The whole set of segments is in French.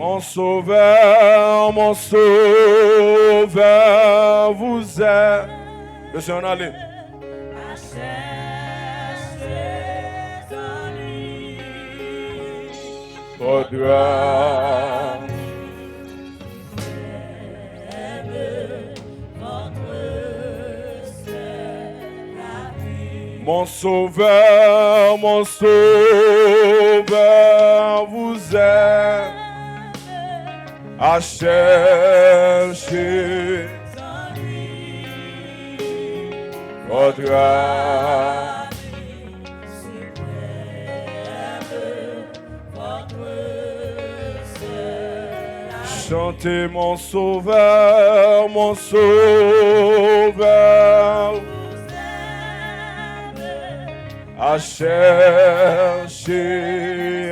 mon sauveur, vous êtes. Monsieur, on allait. Votre gloire. Mon sauveur, vous êtes à chercher votre âme. Chantez mon sauveur, à chercher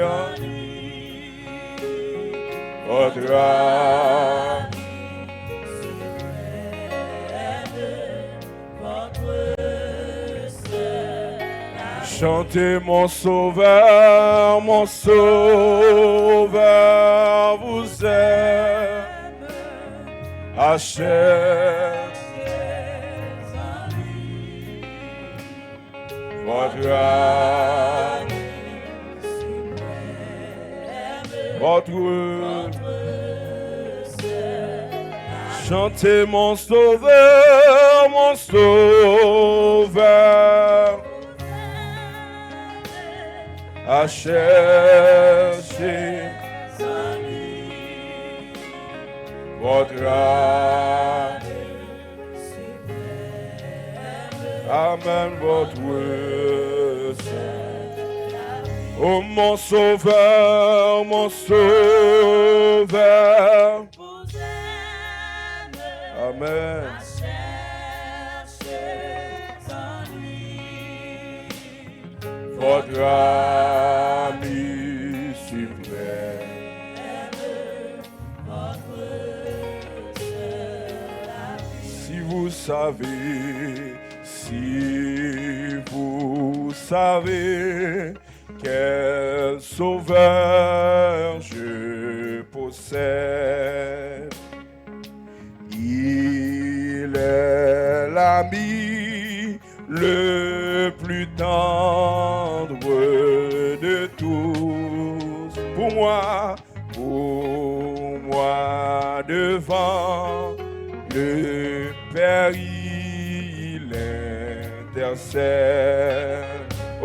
en lui votre âme. Chantez mon sauveur, vous êtes à chercher votre âme, votre chantez mon sauveur, à chercher votre âme. Amen, votre oh mon sauveur, amen. Votre ami suprême. Si vous savez quel sauveur je possède, il est l'ami le plus tendre de tous. Pour moi devant le Père il intercède.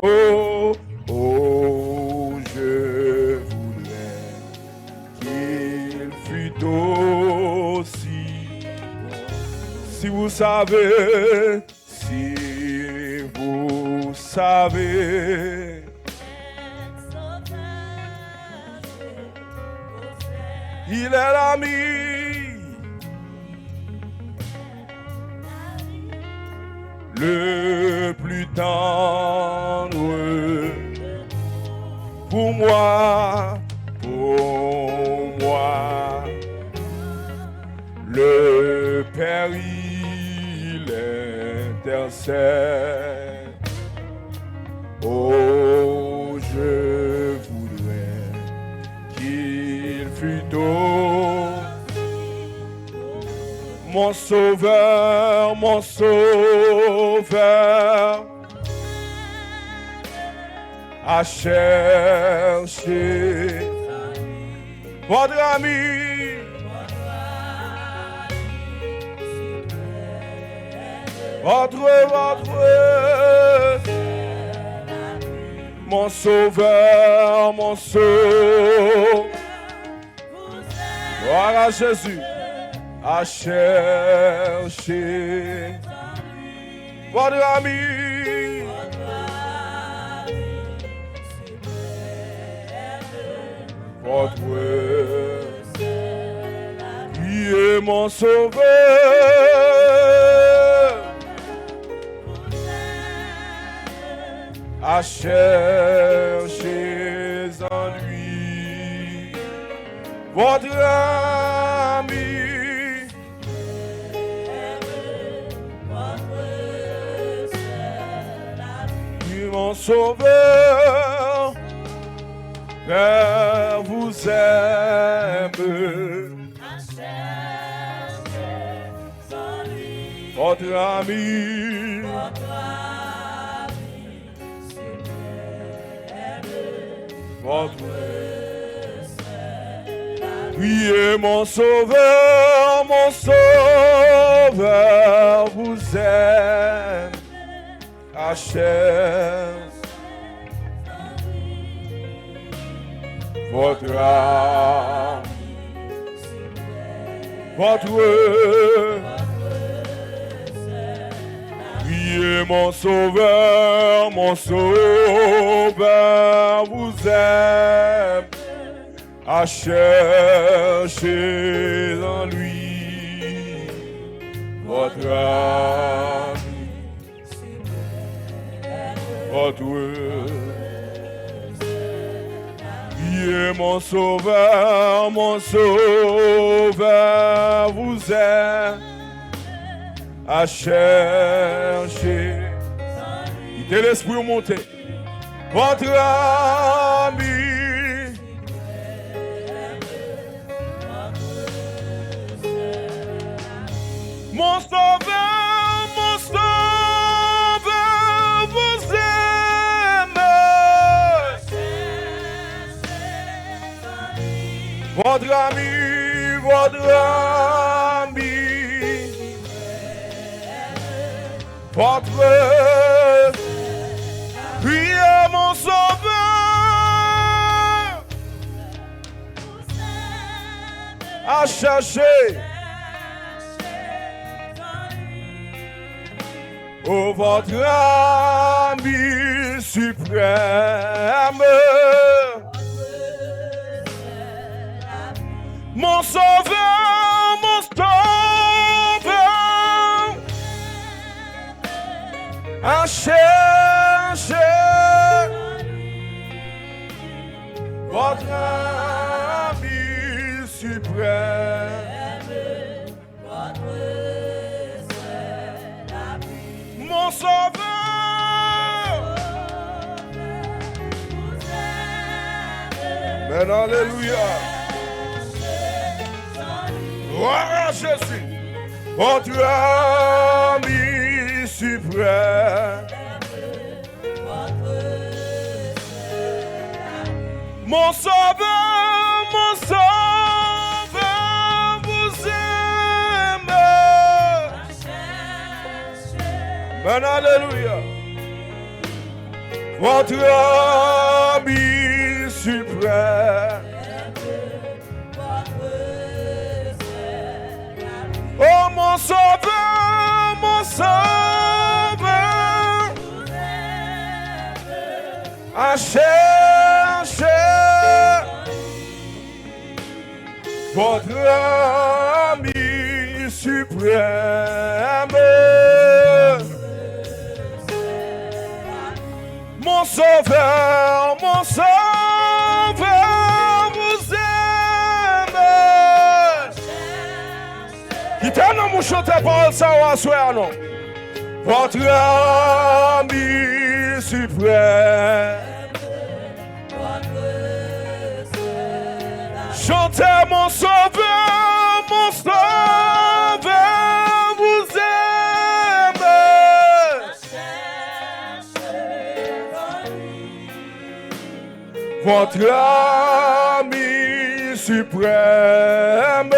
Oh, je voudrais qu'il fût aussi. Si vous savez, il est l'ami le plus tendre pour moi, le Père il intercède. Oh, je voudrais qu'il fût mon sauveur, à chercher votre ami, votre mon sauveur, voilà Jésus, à chercher votre ami, votre qui est mon sauveur, à chercher en lui votre ami, qui est mon sauveur, Père vous aime. Votre ami, votre priez mon sauveur, vous aime, achève votre âme, votre priez mon sauveur, vous aime, à chercher en lui votre âme, votre priez mon sauveur, vous aime, à chercher. Il est l'esprit monté. Votre ami. Mon sauveur, vous aime. Votre ami. Votre priez mon sauveur à chercher oh votre ami suprême mon sauveur à chercher votre ami suprême, mon sauveur. Mais alléluia. Gloire à Jésus, votre ami suprême, mon sauveur, vous aime. Ben alléluia. Votre ami suprême, oh mon sauveur, à chercher votre ami suprême, mon sauveur, vous aime. Qui t'a non mon chanteur parole ça ou soir non. Votre ami suprême. Chantez mon sauveur, vous aime. Votre ami suprême.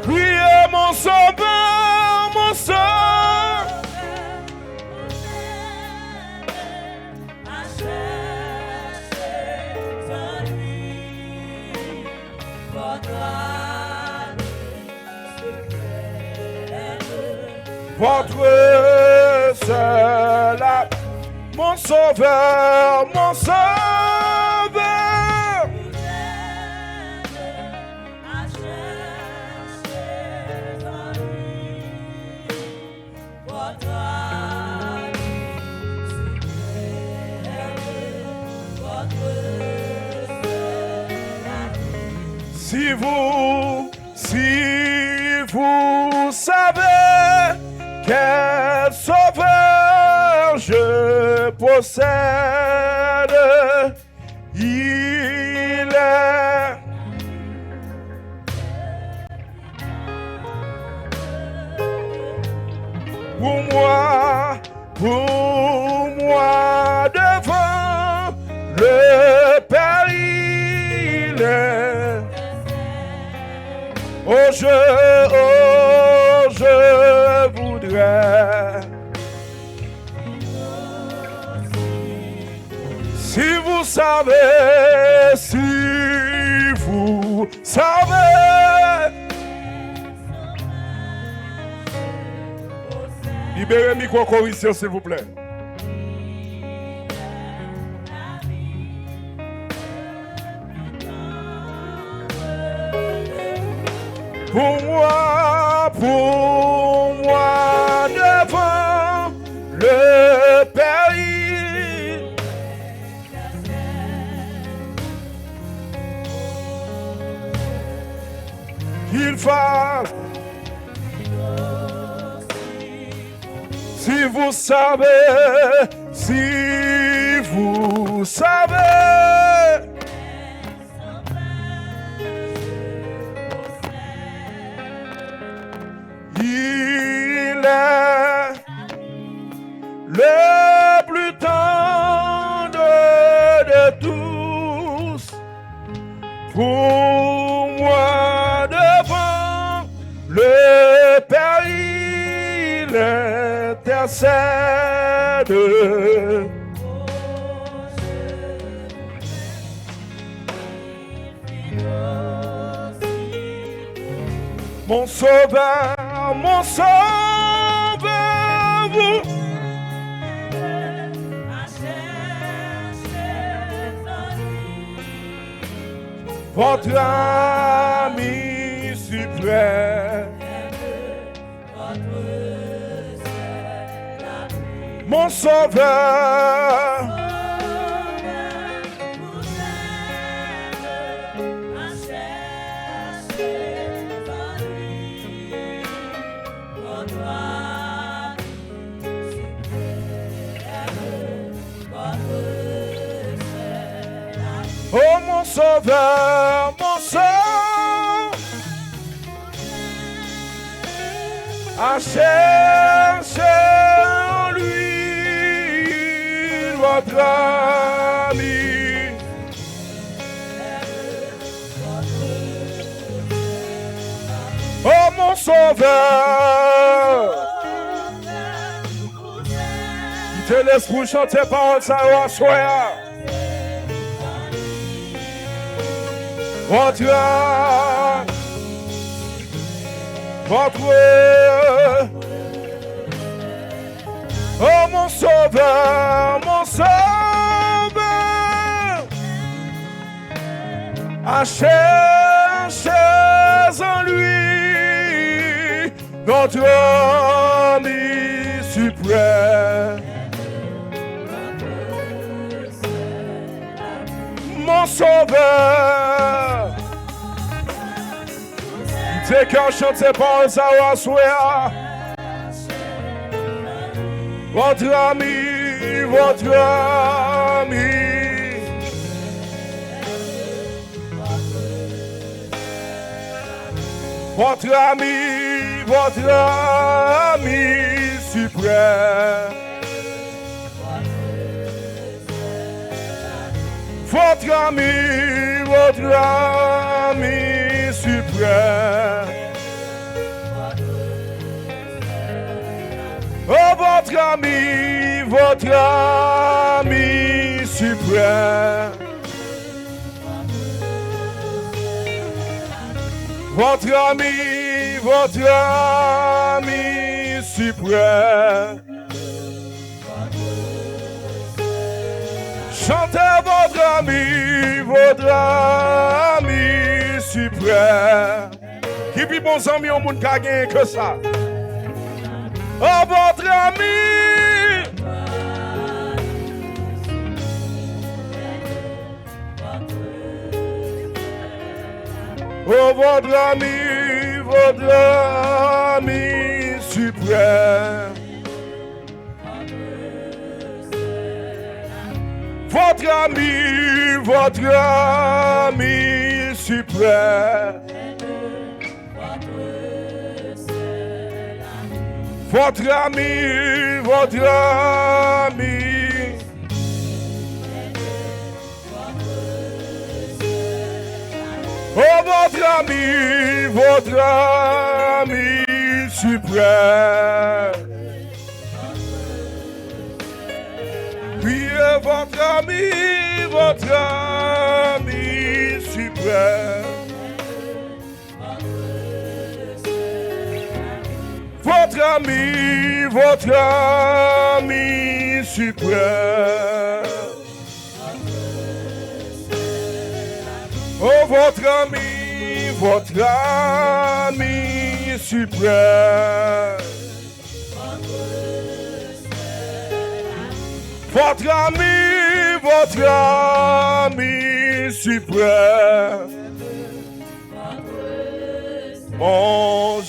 Priez mon sauveur, votre seul, mon sauveur, si vous savez quel sauveur je possède, il je voudrais. Si vous savez, libérez micro correction, s'il vous plaît. Pour moi, devant le péril, qu'il fasse. Si vous savez, il est le plus tendre de tous. Pour moi, devant le péril, intercède. Mon sauveur, vous. Votre ami suprême. Mon sauveur. Oh mon sauveur, à chercher en lui votre ami. Oh mon sauveur, qui te laisse pour chanter par ça ou soya. Votre oh mon sauveur, à chercher en lui notre ami suprême. Mon sauveur, c'est qu'un chante ses paroles, ça va souhaiter. Votre ami, votre ami suprême. Votre ami suprême. Oh, votre ami suprême. Votre ami suprême. Chantez votre ami suprême. Qui puis bons amis au monde qui a gagné que ça? Oh, votre ami. Oh, votre ami suprême. Votre ami suprême. Votre ami. Oh, votre votre ami suprême. Priez votre ami suprême. Votre ami suprême. Oh, votre ami suprême. Votre ami suprême. Mon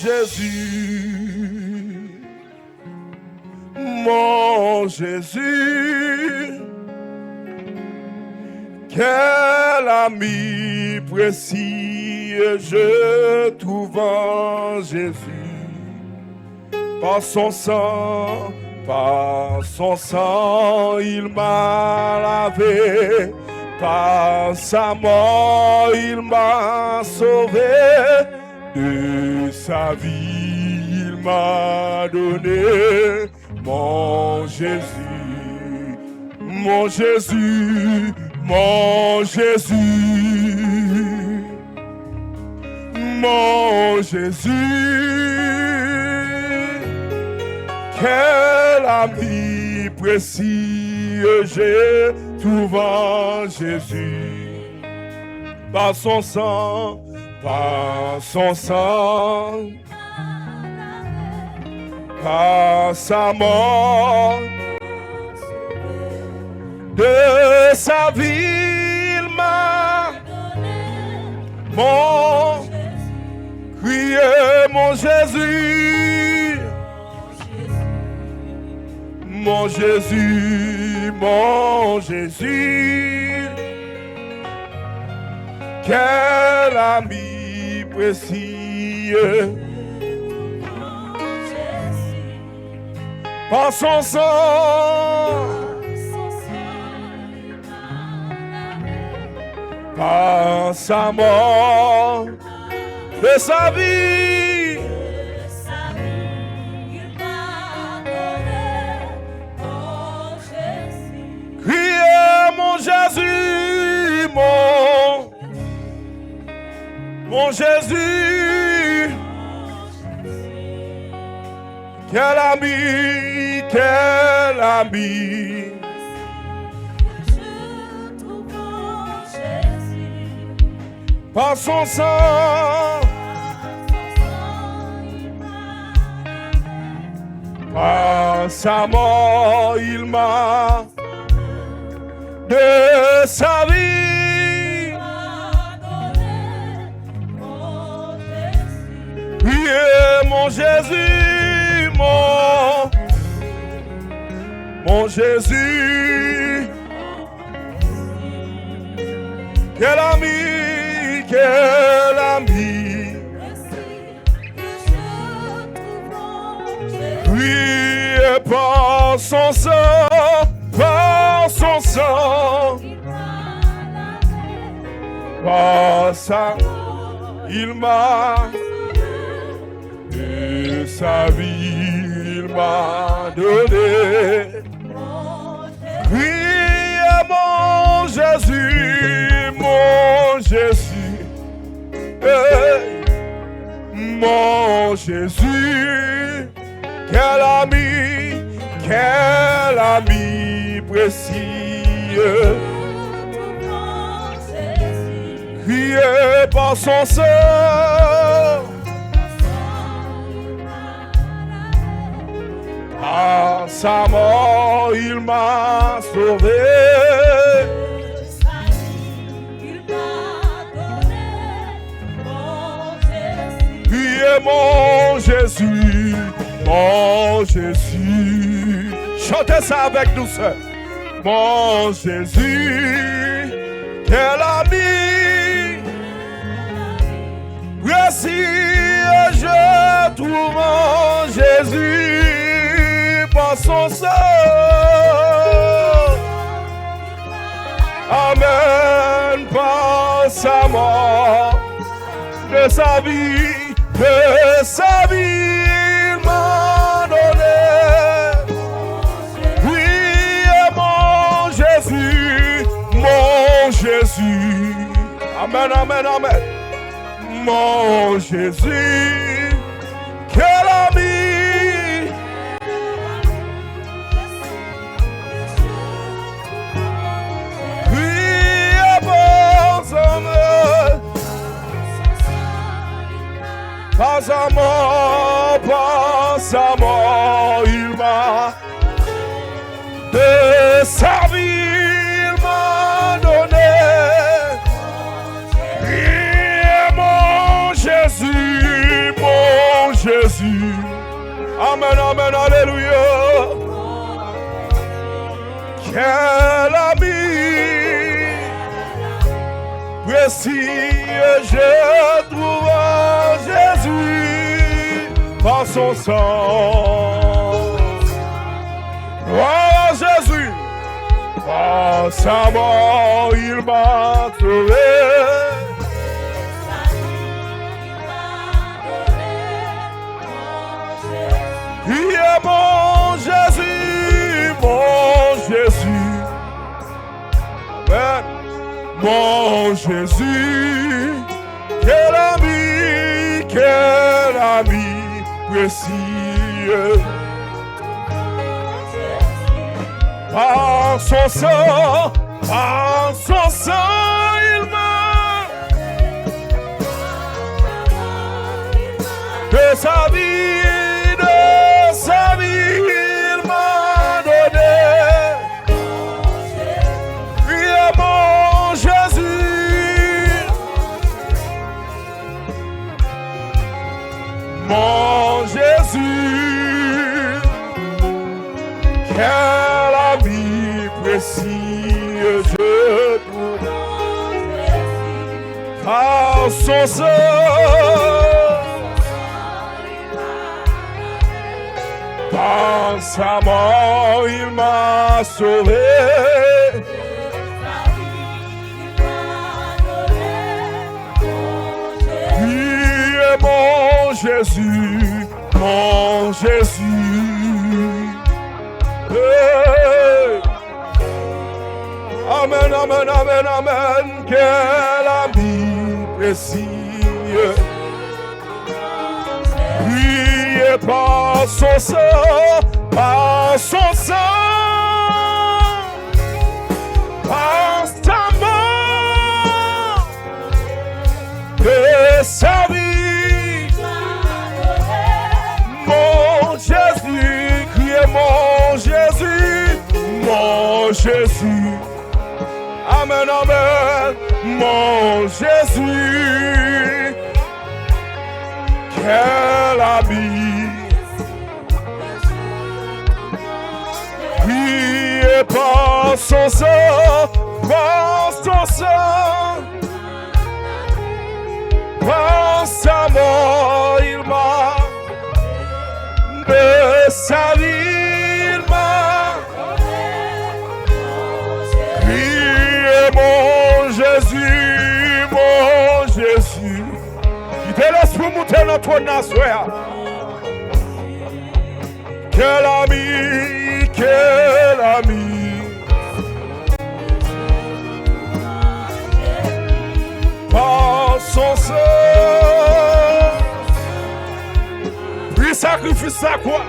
Jésus, quel ami précieux je trouve en Jésus. Par son sang, il m'a lavé. Par sa mort, il m'a sauvé. De sa vie, il m'a donné. Mon Jésus, mon Jésus, mon Jésus, mon Jésus, quel ami précieux j'ai trouvé en Jésus. Par son sang, par sa mort, de sa vie, il m'a crié, mon Jésus, mon Jésus, mon Jésus, quel ami précieux. Par son sang, par sa mort, de sa vie, il m'a donné, mon Jésus. Criez mon Jésus, mon Jésus, quel ami, quel ami. Par son sang, par sa mort, il m'a de sa vie. Priez mon Jésus, mon Jésus, quel ami, quel ami. Priez par son sang, par son sang, par sa, il m'a de sa vie, il m'a donné. Priez mon Jésus, mon Jésus, hey, mon Jésus, quel ami précieux. Criez par son sang, par sa mort, il m'a sauvé. Criez mon Jésus, mon Jésus. Chantez ça avec douceur. Mon Jésus, quel ami précieux je trouve en Jésus par son sang. Amen, par sa mort, de sa vie, il m'a donné. Oui, mon Jésus, mon Jésus. Amen, amen, amen. Mon Jésus, quel ami. Oui, bon homme. Pas à mort, il m'a de sa vie, il m'a donné. Mon Jésus. Amen, amen, alléluia. Quel ami précieux je trouve en Jésus par son sang. Oh Jésus, par sa mort, il m'a trouvé. Il est mon Jésus, mon Jésus. Amen. Mon Jésus, quel ami précieux. Par son sang, il m'a de sa vie, il m'a donné. Il est mon Jésus, mon Jésus, quel ami précieux je trouve par son sang. Par sa mort, il m'a sauvé. Il est mon Jésus, mon Jésus. Hey. Amen, amen, amen, amen. Quel ami précieux. Priez par son sang, par son sang, par sa mort, de sa vie. Mon Jésus, criez mon Jésus, mon Jésus. Amen, amen, mon Jésus. Quel ami, priez par son sang, par son sang, par sa mort, il m'a de sa vie, il m'a priez mon Jésus, mon Jésus. Te l'esprit monter dans ton nation. Quel ami, quel ami. Par son sang. Puis sacrifice ça quoi?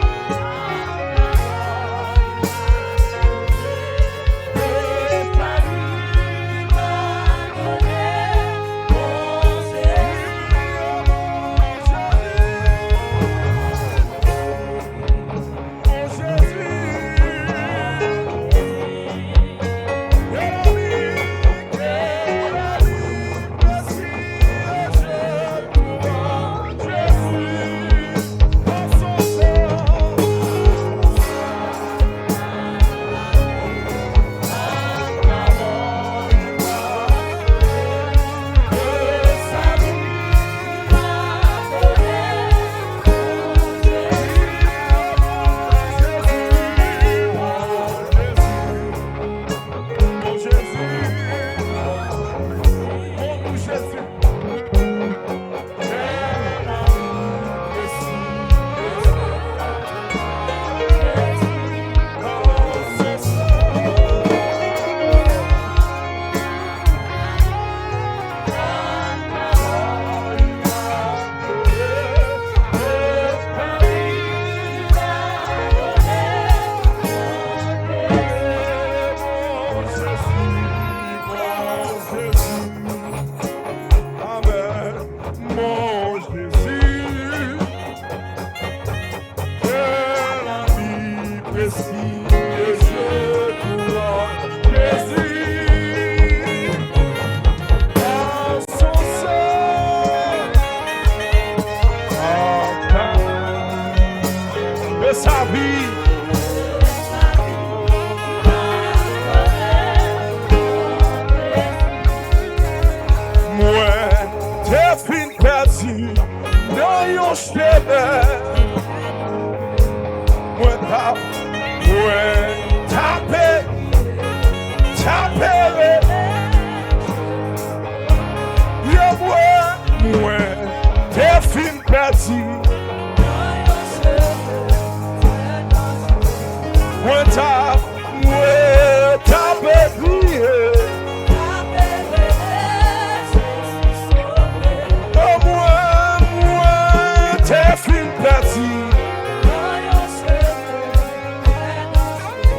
t'es fin perdu dans yon chemin. Moi tapé, moi, t'es fin perdu.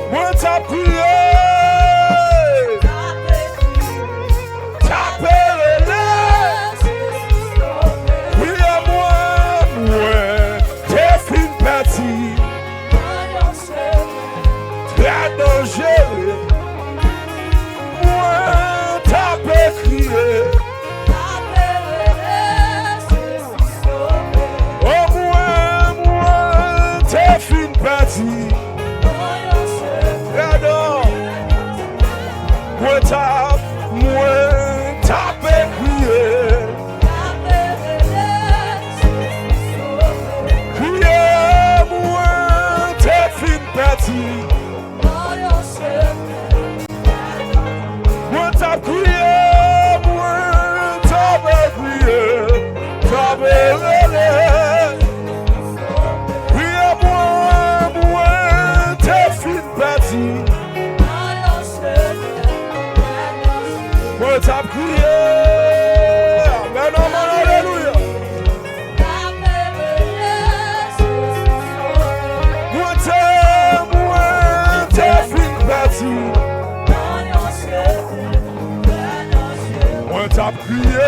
Moi tapé, crié.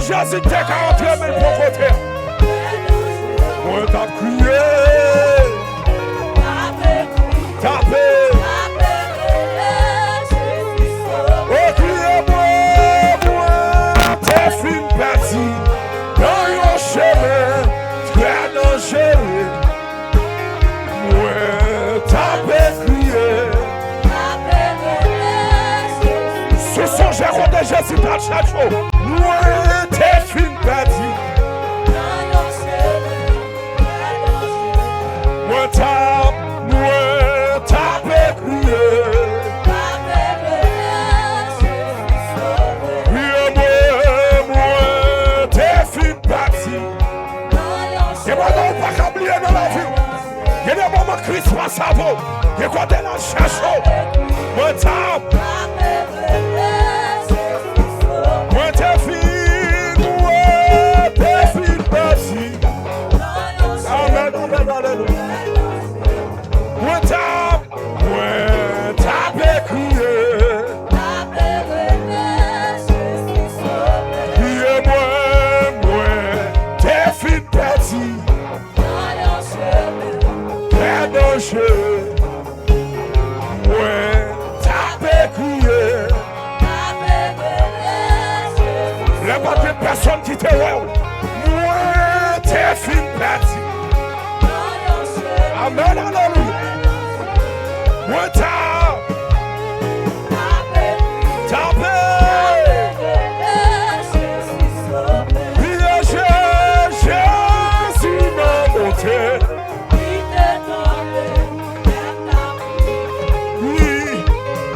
Jésus t'es qu'à entrer mes propriétaires. Moi t'as crié. Tapé. Oh criez-moi, moi t'es fin parti dans yon chemin très dangereux. Moi t'as crié. Ce sont Jérôme de Jésus dans chaque jour. Moi t'es fin parti. Moi t'as crié. Moi t'es fin parti. Et moi non pas qu'oublier dans la vie. Il y a des moments Christ va savoir. Il y a quoi de la cherche. Moi t'as personne qui te voit. Moi, t'es fin parti. Amen, alléluia. Moi, Jésus m'a monté.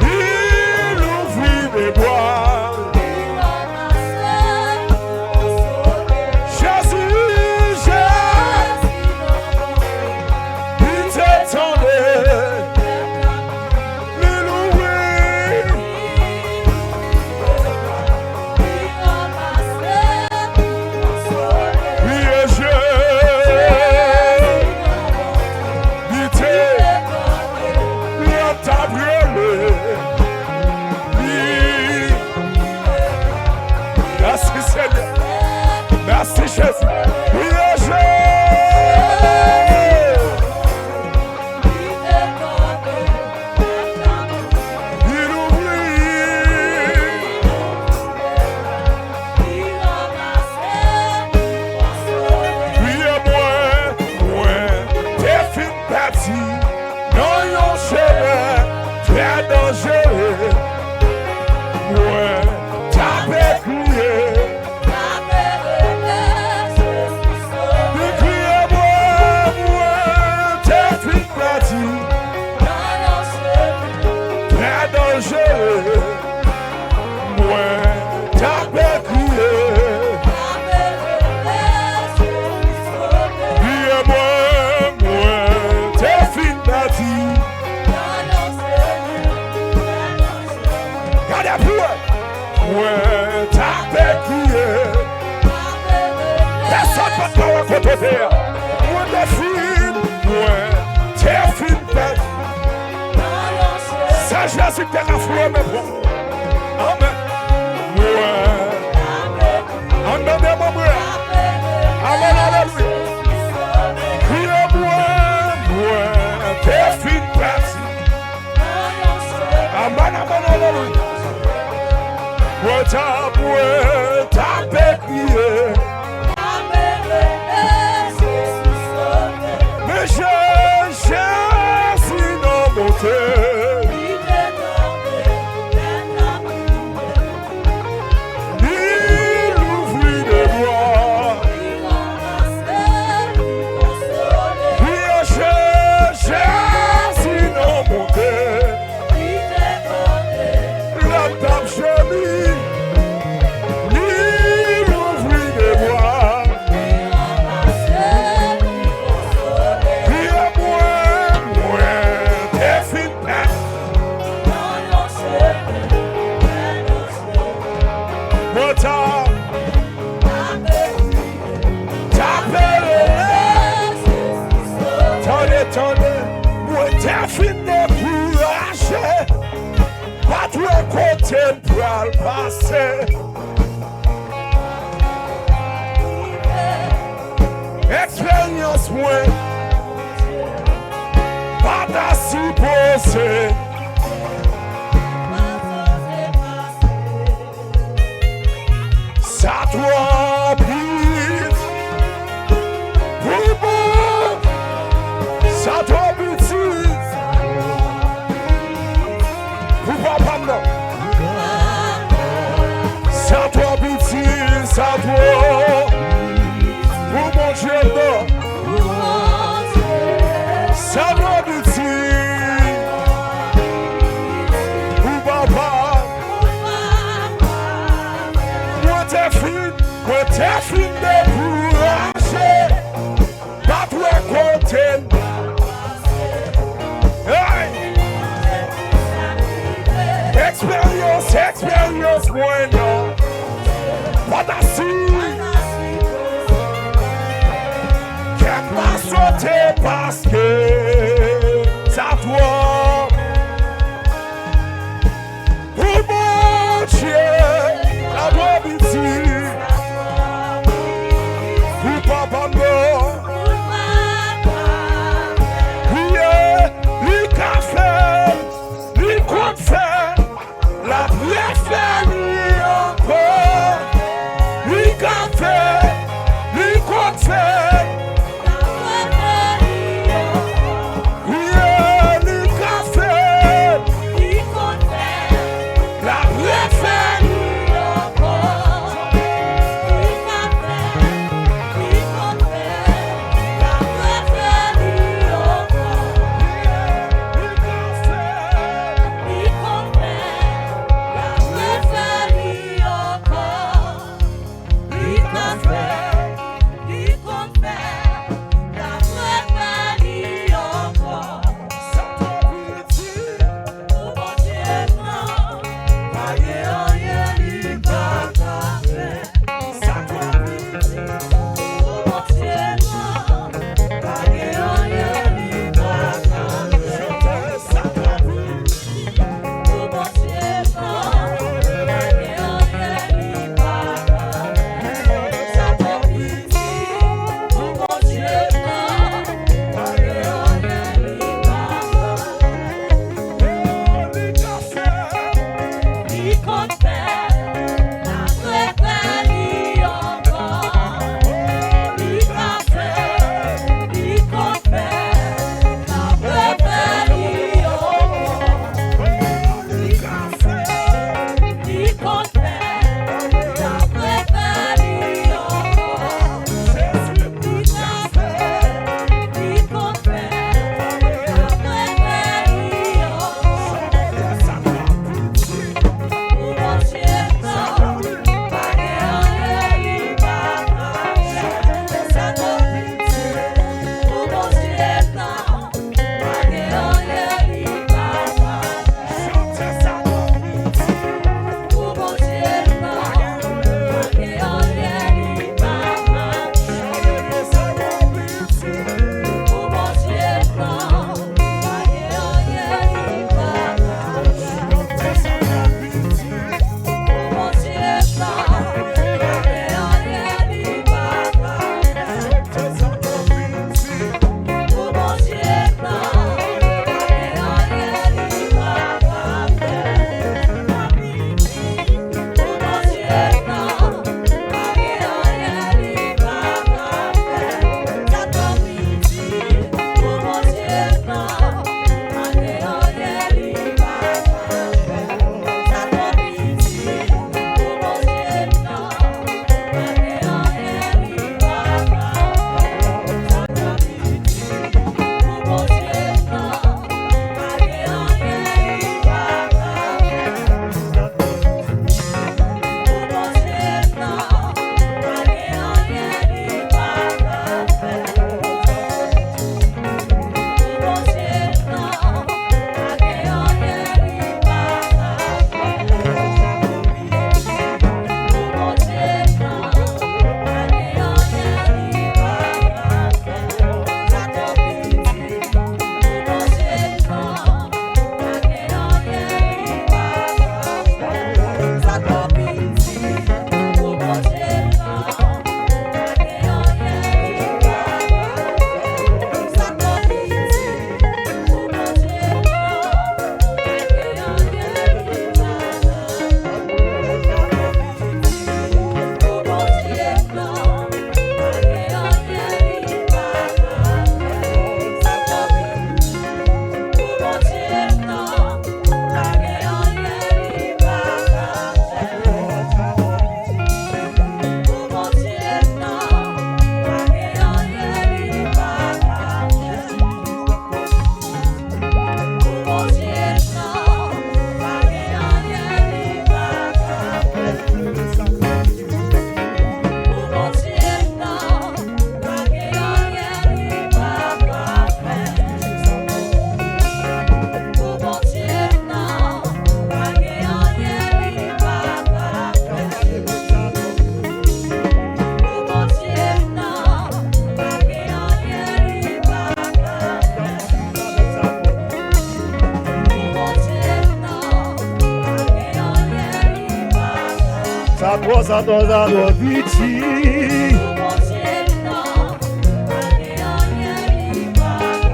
Il ouvrit mes bois. côté. Moi, des filles, t'es fine bête. Ça, Jésus, t'es la foi, mais bon. Amen. Amen, amen. Amen, alléluia. Criez-moi, t'es fine bête. Amen, amen, alléluia. T'as crié. Mais Jésus n'a monté. Il ouvrit les bois. Jésus n'a monté. La table chérie. Temporal passé. Expérience moins pas ta supposée. Ça doit plus bon. Ça doit plus pour papa non. Ça doit biti, ça doit pour mon Dieu, non. Ça doit biti pour papa. Moi t'es fin de courager. Pas toi côté. Expérience, bueno. Pas d'assis. Qu'elle va sauter parce que ça doit. Pour mon Dieu, la doit biti. Pour papa, non. Lui café, lui compte faire. La préfère encore. Lui café, lui compte faire.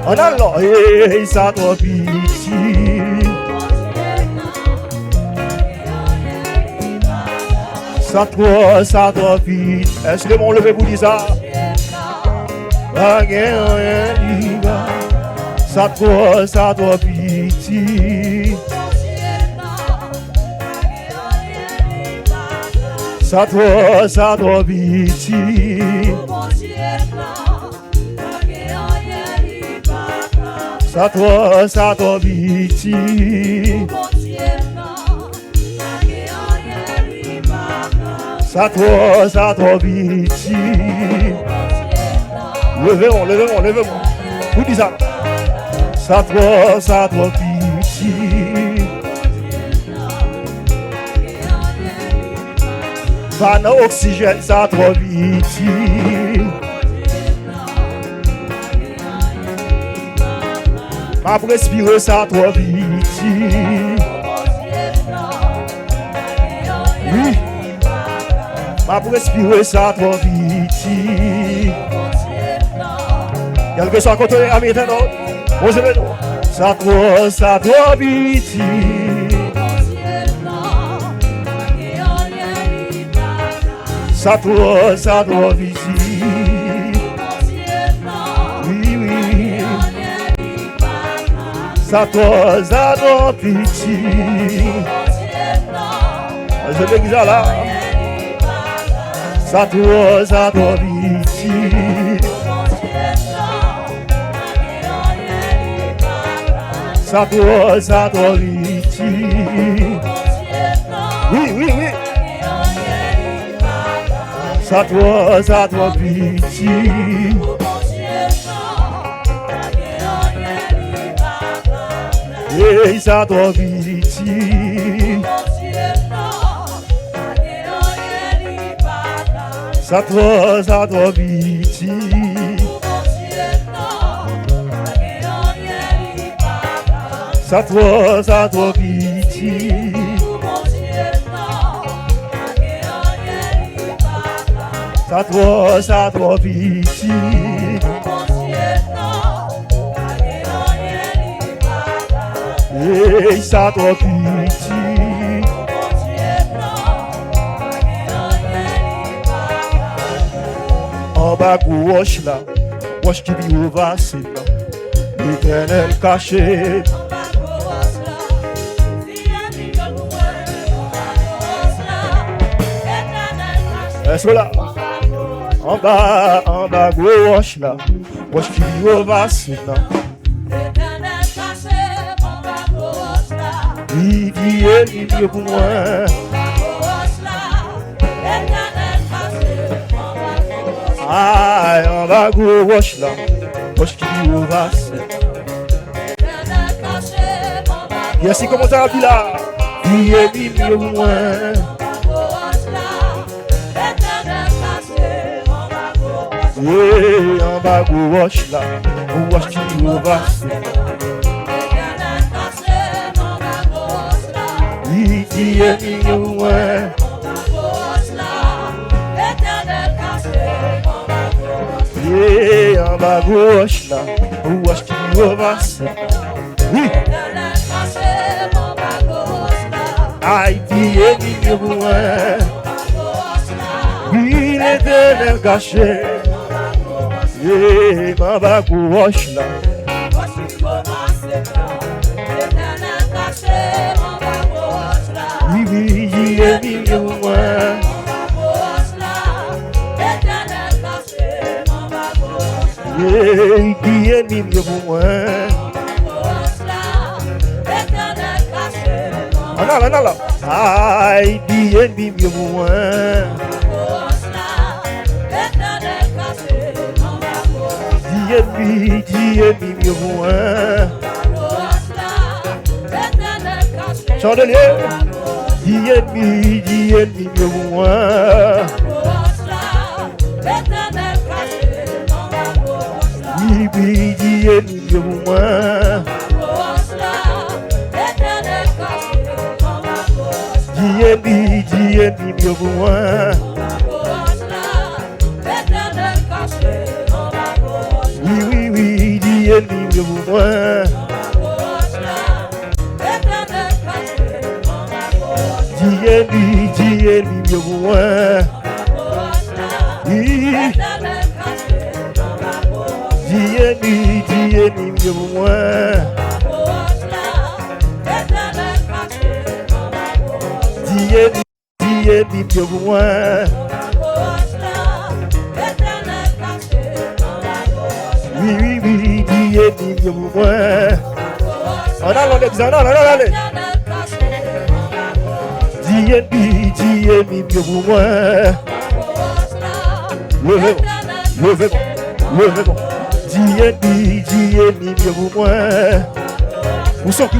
On a l'eau, ça doit pitié. Ça doit vite. Est-ce que mon levé vous dit ça? Ça doit pitié. Ça doit pitié. Ça doit pitié. Ça doit pitié. Levez-moi. Vous dites ça. Ça doit pitié. Pas d'oxygène, ça doit pitié. Ma respirer, ça doit pitié. Oui. Ma respirer, ça doit pitié. Quelque chose à côté, ami, vous savez, ça doit pitié. Ça doit pitié. Oui. Ça doit pitié. Je vais dire là. Ça doit pitié. Ça doit pitié. Oui. Ça doit pitié. Et ça doit pitié. Ça doit pitié. Ça doit pitié. Ça doit pitié. Et ça doit pitié. En bas gauche là, gauche qui vit au vaccin là, l'Éternel caché. Est-ce que là? En bas gauche là, gauche qui vit au vaccin là. Il est mieux pour moi. Aïe, on va gauche là, gauche qui dit au vaste. Merci, comment t'as appris là? Il est mieux pour moi. Oui, on va gauche là, gauche qui dit au vaste. Il est mieux pour moi. Et en bas gauche là, gauche qui repasse. Oui. Haïti est mieux pour moi. Oui, l'Éternel caché. Et en bas gauche là. Oui, il est mieux pour moi. Qui est mieux pour moi? Non. Aïe, qui est mieux pour moi? Qui est mieux pour moi? Chandelier, qui est mieux pour moi? Qui est mieux pour moi? Qui est mieux mieux pour moi. Oui, oui, oui, dis ennemi mieux pour moi. Dis ennemi mieux pour moi. Oui. Dis ennemi mieux pour moi. Dis ennemi mieux pour moi. Oui, oui, oui, dis ennemi mieux pour moi. On a l'examen, allez. Dis ennemi mieux pour moi. Levez-moi. Dis ennemi mieux pour moi. Vous sortez.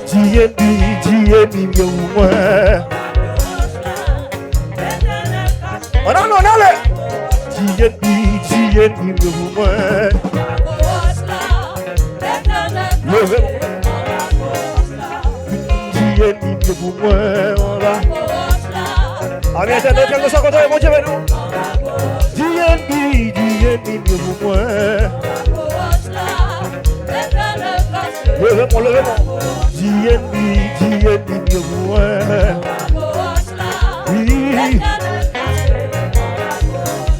Dis ennemi mieux pour moi. On allez. Dis ennemi mieux pour moi. Dis ennemi mieux pour moi. Amis internautes, quel que soit côté, mon Dieu, nous. Dis ennemi mieux pour moi. Levez-moi. Dis ennemi mieux pour moi. Oui.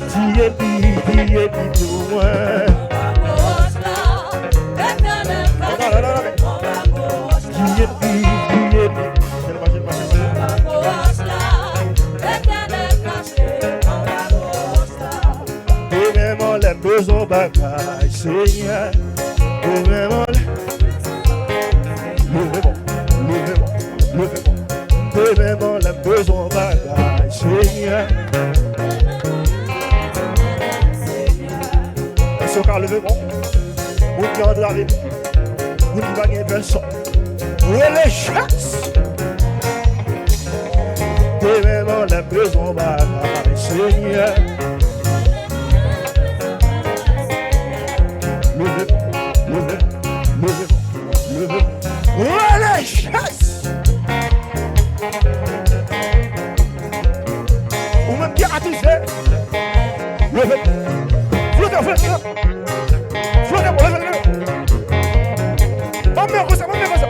Dis ennemi pour moi. Les besoins bagages, Seigneur. Levez-moi. Levez-moi les besoins bagages, Seigneur. Est-ce que levez-moi? Vous qui en avez, vous n'y gagnez personne. Vous les chasse. Levez-moi les besoins bagages, Seigneur. Levez. Voilà, chasse. Ou même bien attisé. Levez. Flottez. Levez. Maman, ça.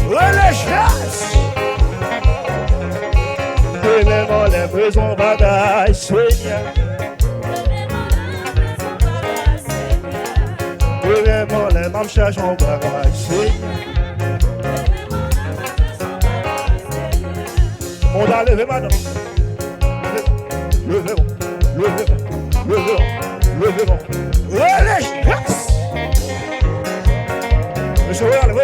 Voilà, chasse. Levez-moi les besoins bagages, Seigneur. Levez-moi les marchages en bagages, Seigneur. On va lever madame. Levez-moi. Allez, chasse. Monsieur, allez.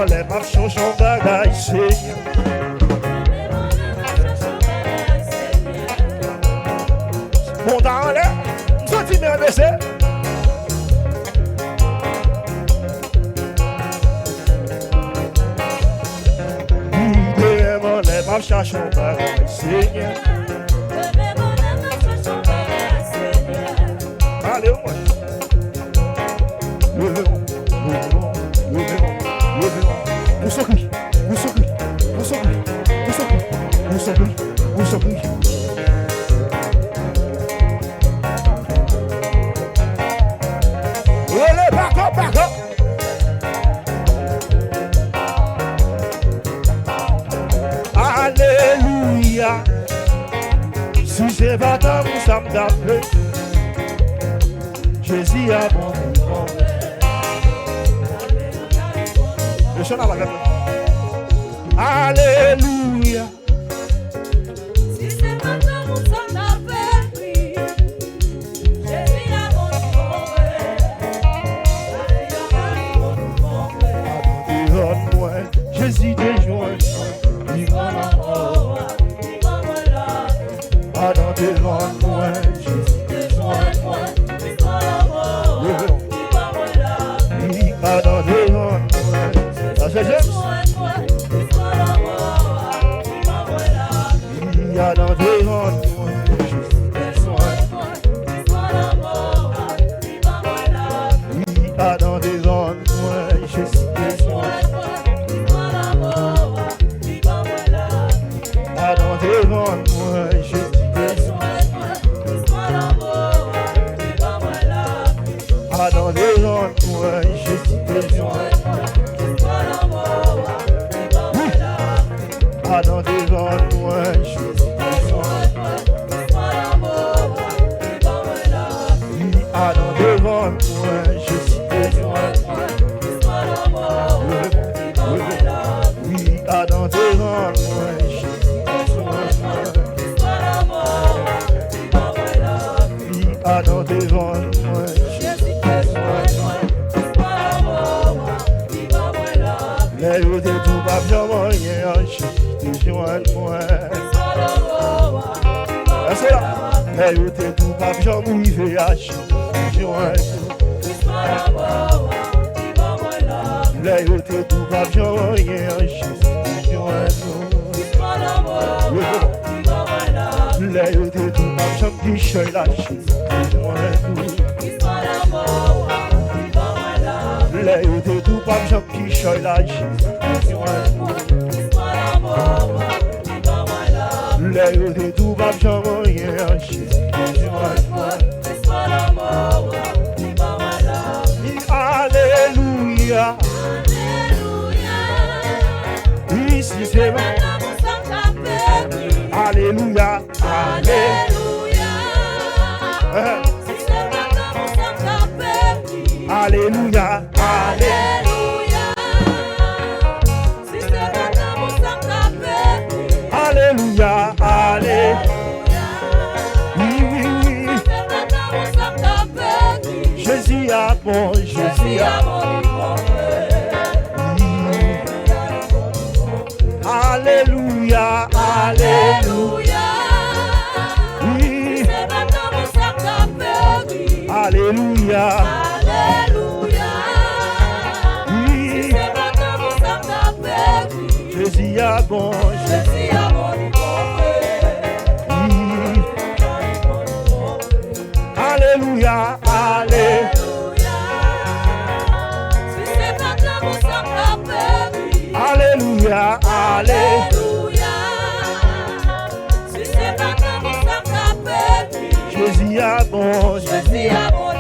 Les marchons sont bagages, Seigneur. Mon temps là, nous sommes bien baissés. Les marchons sont bagages, Seigneur. Allez, au moins. Vous sortez. Allez, back up. Alléluia. Si c'est pas ta vous ça me d'appelé. Jésus a bon. Le chant va gagner. Alléluia. Si c'est pas ta vous ça me d'appelé. Jésus a bon. Jésus déjoint. Jésus besoin moi. Il a dans devant moi. Ah, c'est ça. Il a dans devant moi. Jésus besoin moi. Il a dans devant moi. Jésus besoin moi. A dans devant moi. Jésus besoin moi. A dans devant moi. Jésus besoin moi. A dans devant moi. Jésus besoin moi. A dans devant moi. Jésus besoin moi. Oui, a dans devant moi. Jésus besoin moi. Oui, a dans devant moi. Jésus besoin moi. Les yeux de tout pas bien moyen. Jésus besoin moi. C'est là. Les yeux de tout pas bien moyen. Jésus besoin moi. Les yeux de tout pas bien moyen. Jésus besoin moi. Les yeux de tout pas bien guichet là. Jésus besoin moi. Les yeux de tout pas bien guichet là. Jésus besoin moi. Les yeux de tout pas bien moyen. Jésus besoin moi. Alléluia. Ici c'est moi. Alléluia. Alléluia. Alléluia. Alléluia. Oui, oui, oui. Jésus a bon, Jésus a bon. Alléluia, alléluia. Oui. Alléluia. Oui. Jésus a bon, Jésus a bon. Alléluia, alléluia. Alléluia, alléluia. Jésus a bon, Jésus a bon.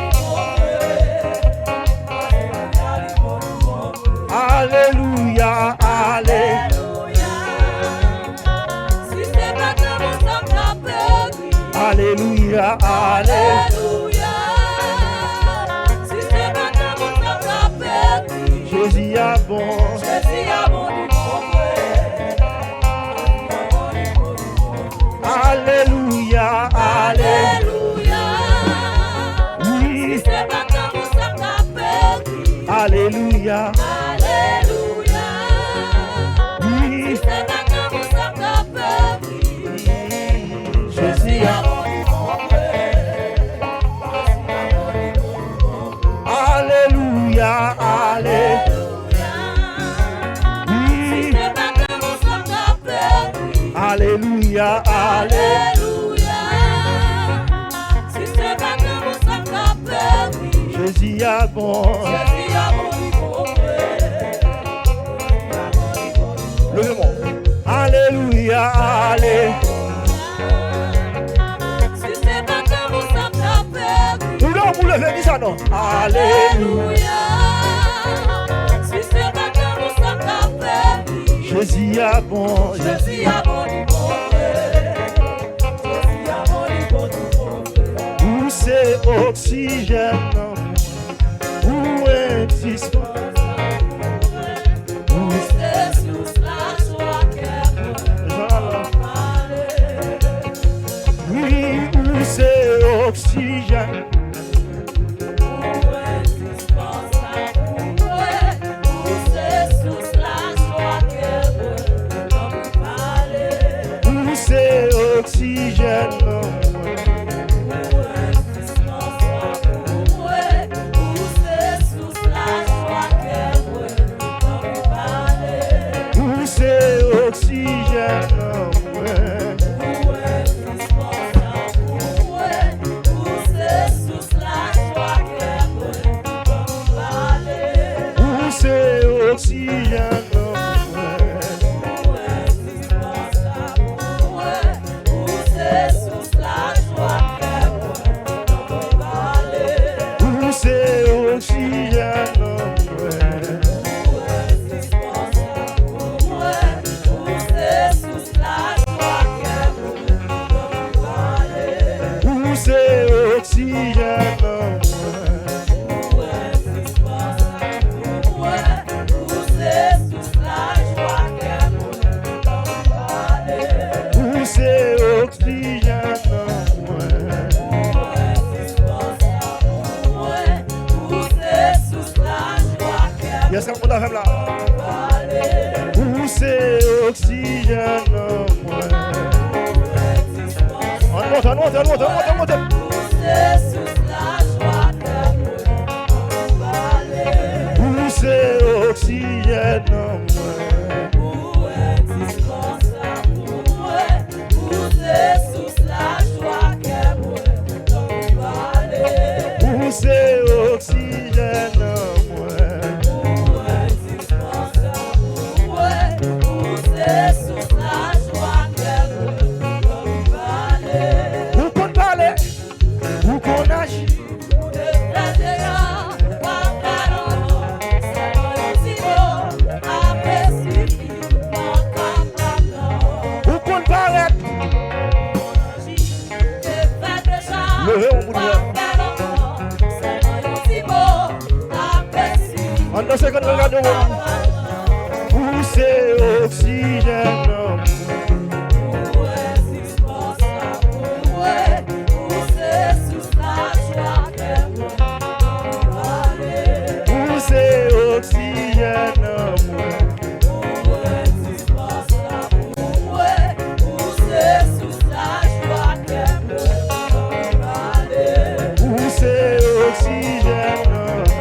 Alléluia, alléluia. Alléluia, alléluia. Jésus a bon. Alléluia, alléluia. Oui. Alléluia. Oui. Jésus a Alléluia, alléluia. Oui. Alléluia, alléluia. Jésus a bon. Levez-moi. Alléluia, alléluia. Vous levez, dis ça non. Alléluia. Jésus a bon. Jésus a bon. Où c'est oxygène? Où est disponible? Où c'est sous la joie qu'elle oui, où c'est oxygène? Oxygène, c'est oxygène en moi. C'est oxygène en moi. Yes, on l'a fait là. Où c'est oxygène en moi. On monte. Où c'est oxygène en moi. C'est oxygène en moi. Où qu'on parle, où qu'on agit. Où qu'on parle, levez mon bout de main. On ne sait qu'on regarde où c'est oxygène en moi. Où c'est oxygène en moi. Où c'est oxygène en moi.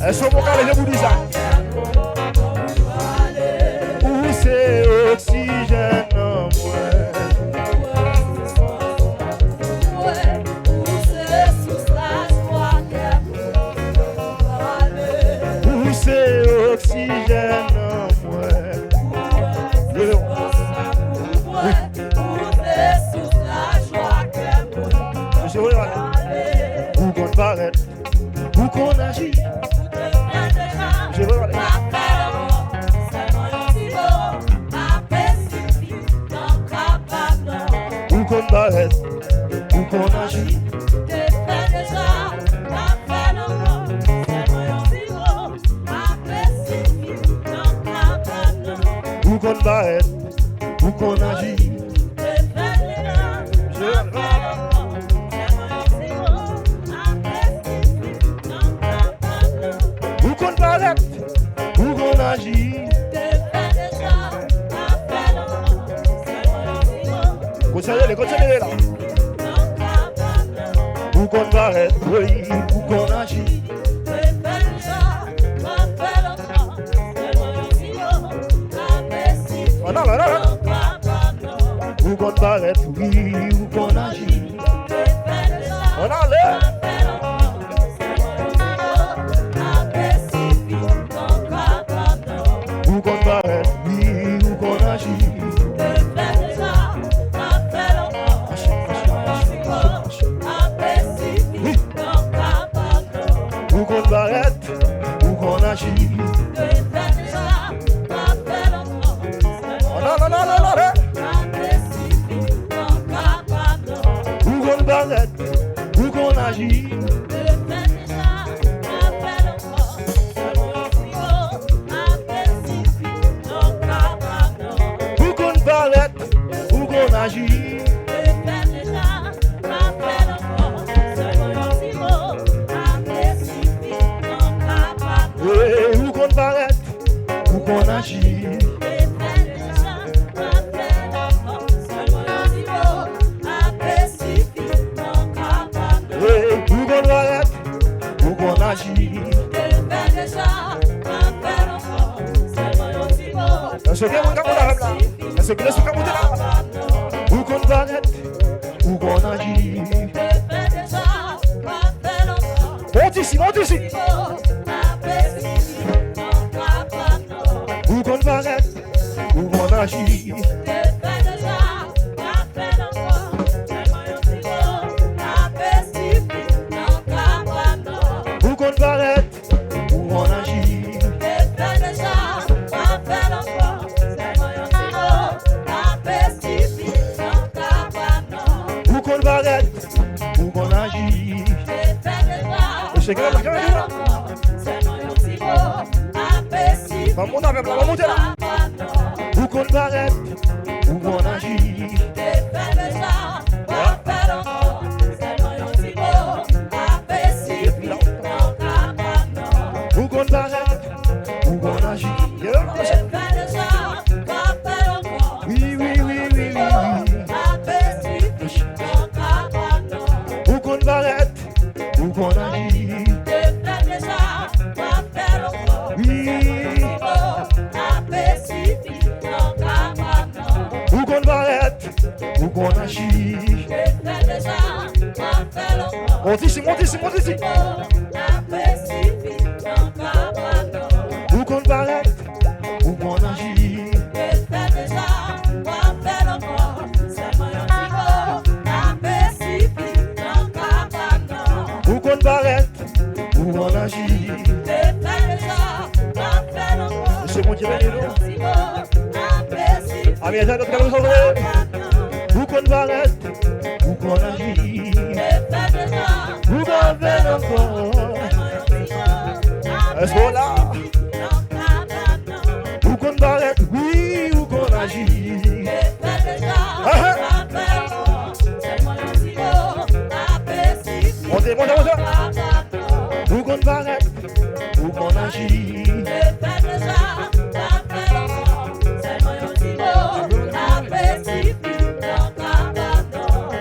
Est-ce qu'on peut aller vous dire ça? Où c'est oxygène en moi. Où c'est oxygène en moi. Où qu'on paraît, où qu'on agit. Je veux aller. Où qu'on paraît, où qu'on agit. Où qu'on paraît, où qu'on agit. Je veux aller. Où qu'on paraît, où qu'on agit. Continuez là. Où qu'on paraît, oui, où qu'on agit. Oh non. Où qu'on paraît, oui, où qu'on agit. On a l'air. Où qu'on paraît, oui, où qu'on agit. Où qu'on paraît, où qu'on agit. Oh non. Où qu'on paraît, où qu'on agit. Où qu'on paraît, où qu'on agit. Où qu'on paraît, où qu'on agit. Où qu'on paraît, où qu'on agit. Est-ce que vous là? Est-ce que vous là? Où qu'on paraît, où qu'on agit. Monte ici. Où qu'on paraît. C'est quand même là. Va monter avec là, va monter là. Où qu'on paraît, où qu'on agit. Où qu'on paraît, où qu'on agit. Oui, oui, oui, oui, oui. Où qu'on paraît, où qu'on agit. Où qu'on paraît, où qu'on agit. Monte ici, monte ici, monte ici. Où qu'on paraît, où qu'on agit. Où qu'on paraît, où qu'on agit. C'est mon Dieu, ah bien, ça, notre calme, où qu'on paraît, où qu'on agit. Où qu'on fait encore. Est-ce qu'on là? Où qu'on paraît, oui, où qu'on agit. Montez, montez, montez. Où qu'on paraît, où qu'on agit.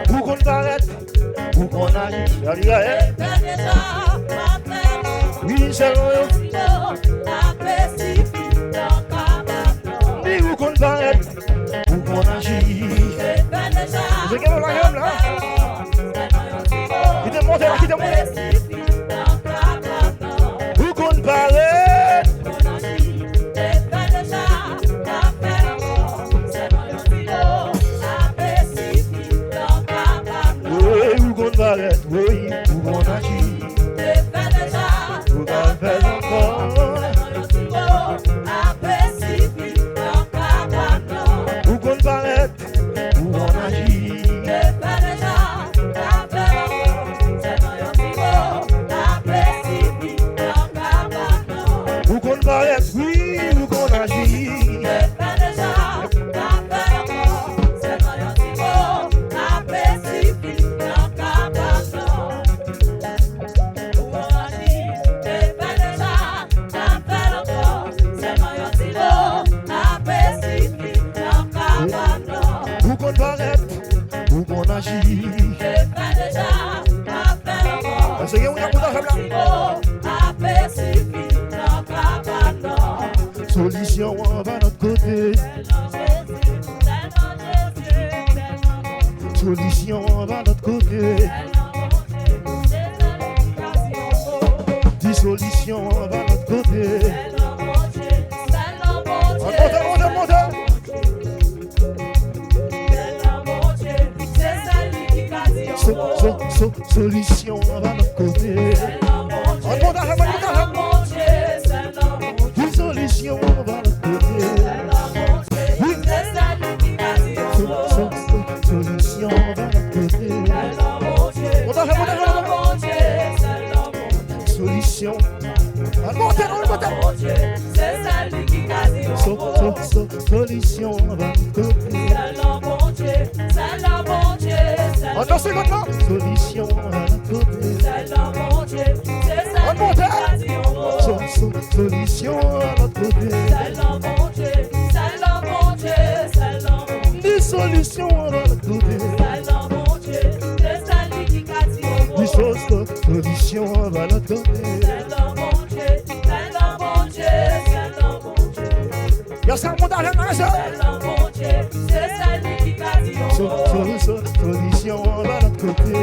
Où qu'on paraît, où qu'on agit. Allez, allez. Oui, c'est vrai. Mais où qu'on paraît, où qu'on agit. C'est quel la gamme là? Qui te monte là, qui te monte? Où qu'on paraît. Oui, où qu'on paraît, oui, où qu'on agit. Où qu'on fait encore. Où qu'on paraît, où qu'on agit. Où qu'on paraît, oui, où qu'on agit. Où qu'on paraît, où qu'on agit. C'est que on a solution va notre côté. Solution va notre côté. Dissolution va notre côté. Solution va notre côté. Dissolution va notre côté. Solution va notre côté. Solution. Solution va notre côté. Attention maintenant. Solution va notre côté. Solution à notre côté. Des solutions à notre côté. Des solutions à notre côté. Y'a ça monte à la main ça. Solution à notre côté.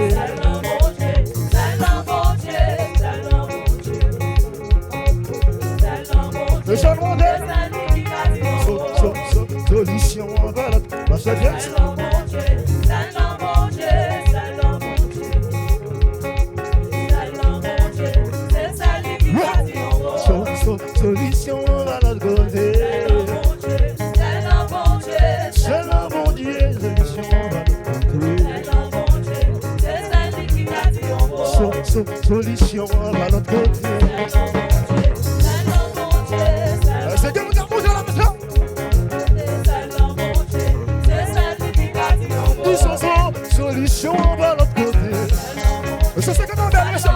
Le chant monte. Solution à notre côté. Solution à notre côté. C'est le bon Dieu, solution à notre côté. Solution à l'autre côté. C'est Dieu nous a posé la maison. Nous sommes solution à l'autre côté. C'est ce que nous avons ça.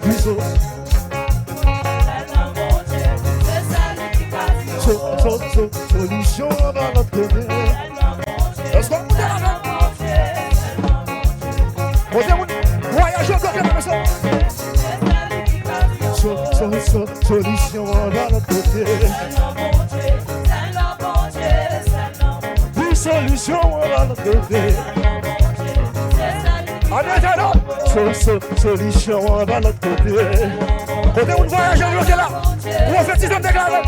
Nous sommes solution à l'autre côté. Est-ce qu'on vous dit la main? Voyagez encore la maison. Solution à l'autre côté. Une solution à l'autre côté. Solution à l'autre côté. Côté où voyagez encore là. On fait 6 ans de déclaré.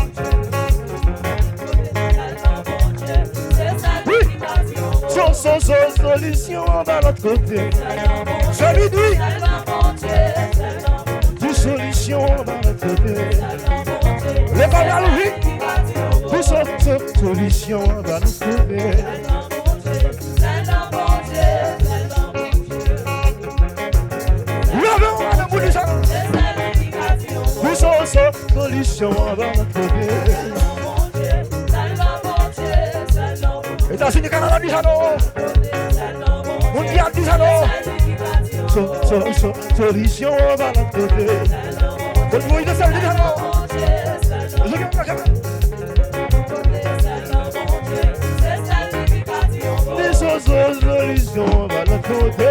Solution à l'autre côté. Celui dit. Une solution à l'autre côté. Les femmes à l'ouvrir. Une solution à l'autre côté. Levez-vous à la bout du sang. Une solution à l'autre côté. États-Unis, Canada, Disano. Mondial, Disano. Solution à l'autre côté. Tout le monde est seul, Disano. Solution à l'autre côté.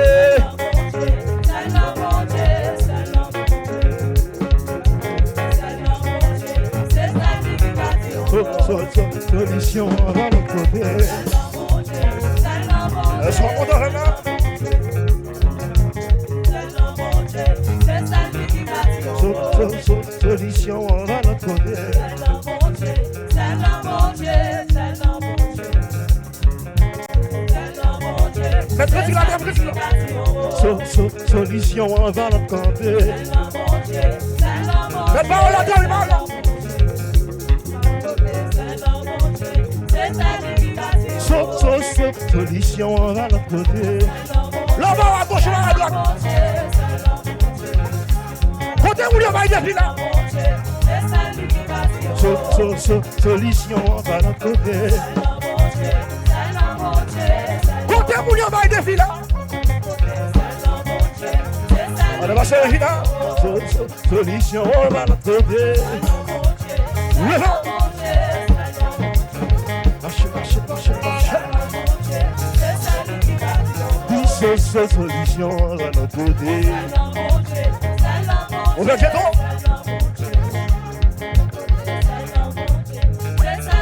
Solution à l'autre côté. Est-ce qu'on entend là? Solution à l'autre côté. Solution à l'autre côté. Faites pas la terre, solution à l'autre côté. Là-bas à gauche, là à droite. Côté où il y a des filles là. Solution à l'autre côté. Côté où il y a des filles là. On va chercher là. Solution à l'autre côté. Solution à notre côté. On va bientôt.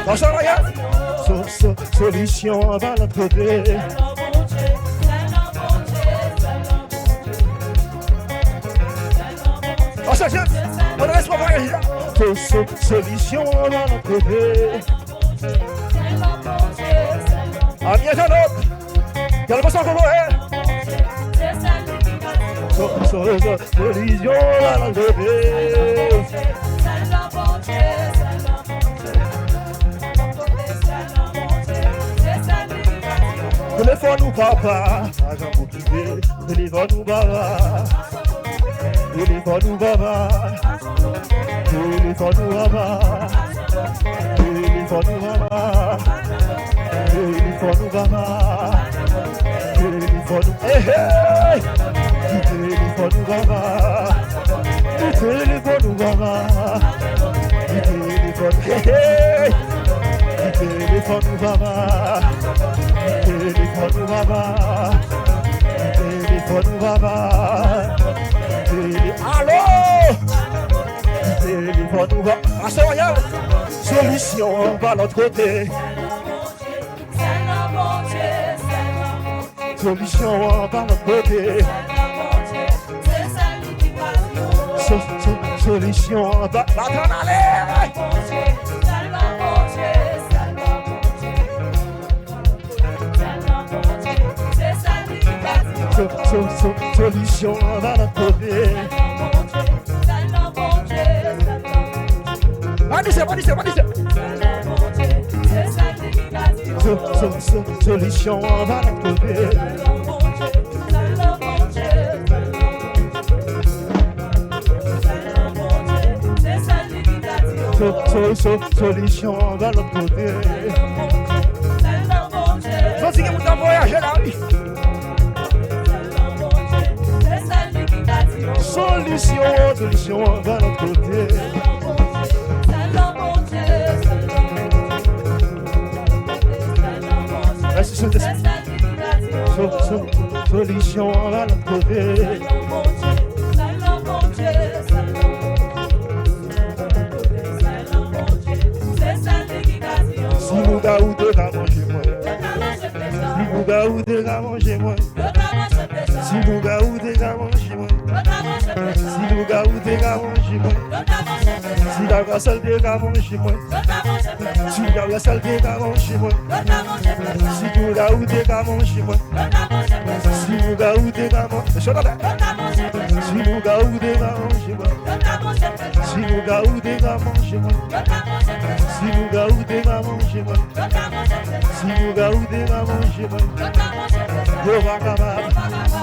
Dans ça, rien. Solution à notre côté. On se jette. On ne reste pas rien. Solution à notre côté. À bientôt. Quelle façon qu'on va solution à la côté. Téléphone ou papa, agent motivé. Téléphone ou papa, téléphone ou papa, téléphone ou papa, téléphone ou papa, téléphone ou papa. Hey, hey! Téléphone ou baba, téléphone ou baba, téléphone, hey, hey! Téléphone ou baba, téléphone ou baba, téléphone ou baba, allô? Téléphone ou baba, regarde, solution par l'autre côté. Solution par notre côté. Solution par solution par notre côté. Solution par notre côté. Solution de l'autre côté. Senti que vous voyagez là, oui. Solution de l'autre côté. Merci Saint-Esprit. Solution de l'autre côté. Si vous gaoudez, qu'à manger moi. Si vous gaoudez, qu'à manger moi. Si vous gaoudez, qu'à manger moi. Si vous gaoudez, qu'à manger moi. Si la salté, qu'à manger moi. Si la salté, qu'à manger moi. Si vous gaoudez, qu'à manger moi. Si vous gaoudez, qu'à manger moi. Si vous gaoudez, qu'à manger moi. Si vous gaoudez, qu'à manger moi. Si vous gaoudez, qu'à manger moi. Si vous gaoudez, qu'à manger moi. Yo va capable,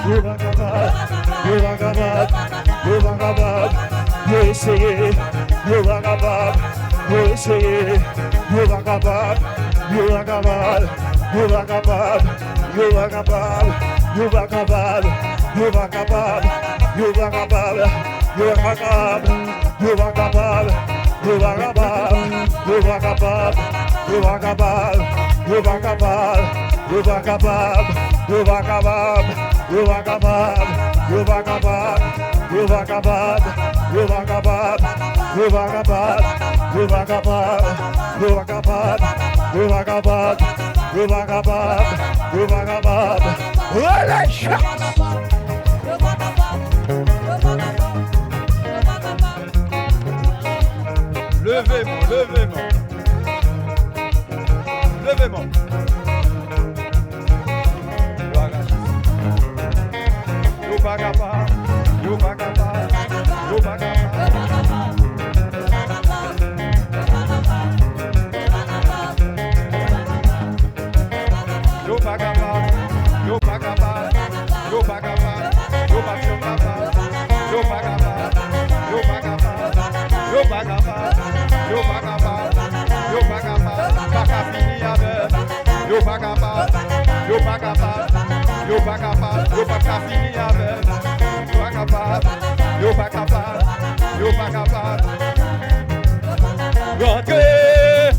yo va capable, yo va capable, yo va capable, yo essayer, yo va capable, yo essayer, yo va capable, yo va capable, yo va capable, yo va capable, yo va capable, yo va capable, yo va capable, yo va capable, yo va capable, yo va capable, yo va capable, yo va capable, yo va capable, yo va capable. You va capable, you va capable, you va capable, you va capable, you va capable, you va capable, you va capable, you va capable, you va capable, you va capable, you va capable. Levez-moi, levez-moi. Levez-moi. You va capable, you va capable, you va capable. You va capable, you va capable, you va capable, you va capable, you va capable, you va capable, you va capable, you va capable, you va capable, pas qu'à finir avec. You va capable, you va capable, you va capable, you pas qu'à finir avec. You va capable, you va capable, you va capable. Rentrez.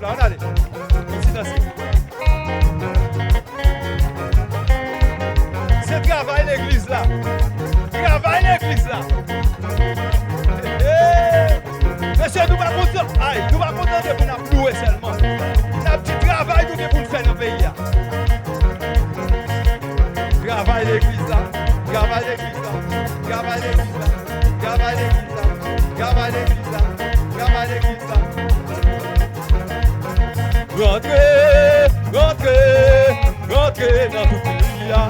On allez. C'est travail l'église là. Travail l'église là. Monsieur, nous va content. Aïe, nous va contenter pour nous louer seulement. Un petit travail nous devons faire dans le pays là. Travail l'église là. Travail l'église là. Travail l'église là. Travail l'église là. Travail l'église là. Travail l'église là. Rentrez, rentrez, rentrez dans tout pays là.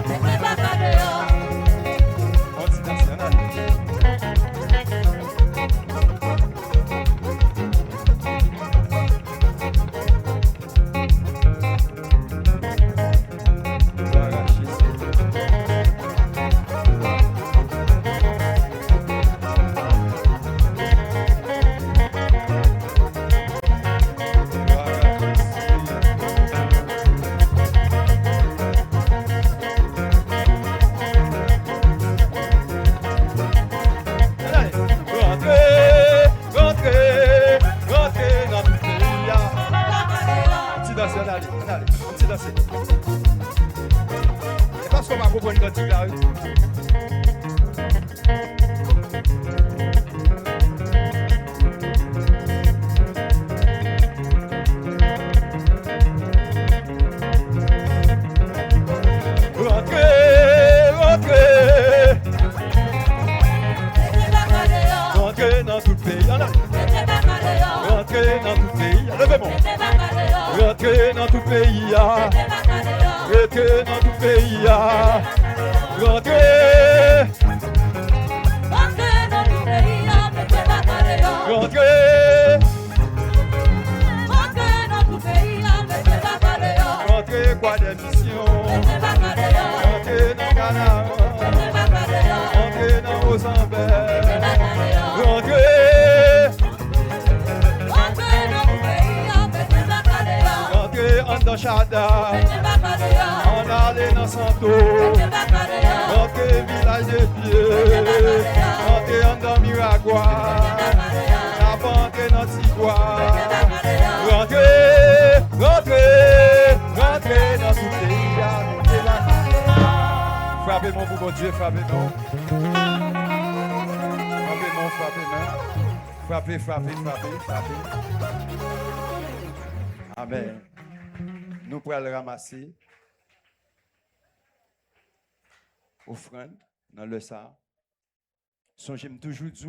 C'est parce qu'on m'a compris quand il a eu. Rentrez, rentrez. Rentrez dans tout le pays. Rentrez dans tout le pays. Levez-moi. Rentrez dans tout le pays. Rentrez dans tout le pays. Rentrez. Rentrez dans tout pays, mettez la carrière. Rentrez. Rentrez dans tout pays, mettez la carrière. Rentrez quoi des missions. Mettez la carrière. Rentrez dans Ghana. Mettez la carrière. Rentrez dans Mozambique. Mettez la carrière. Rentrez. Rentrez dans tout pays, mettez la carrière. Rentrez en Dochada. Mettez la carrière. En allée dans Santo. Mettez la carrière. Rentrez village de pied. Rentrez en dans Miragua. La rentrez dans Tigua. Rentrez, rentrez, rentrez dans tout pays. Mettez la carrière. Frappez-moi pour mon Dieu, frappez-moi. Frappez-moi, frappez-moi. Frappez, frappez, frappez, frappez. Amen. Nous pourrons le ramasser. Offrande dans le sang. Songez-moi toujours du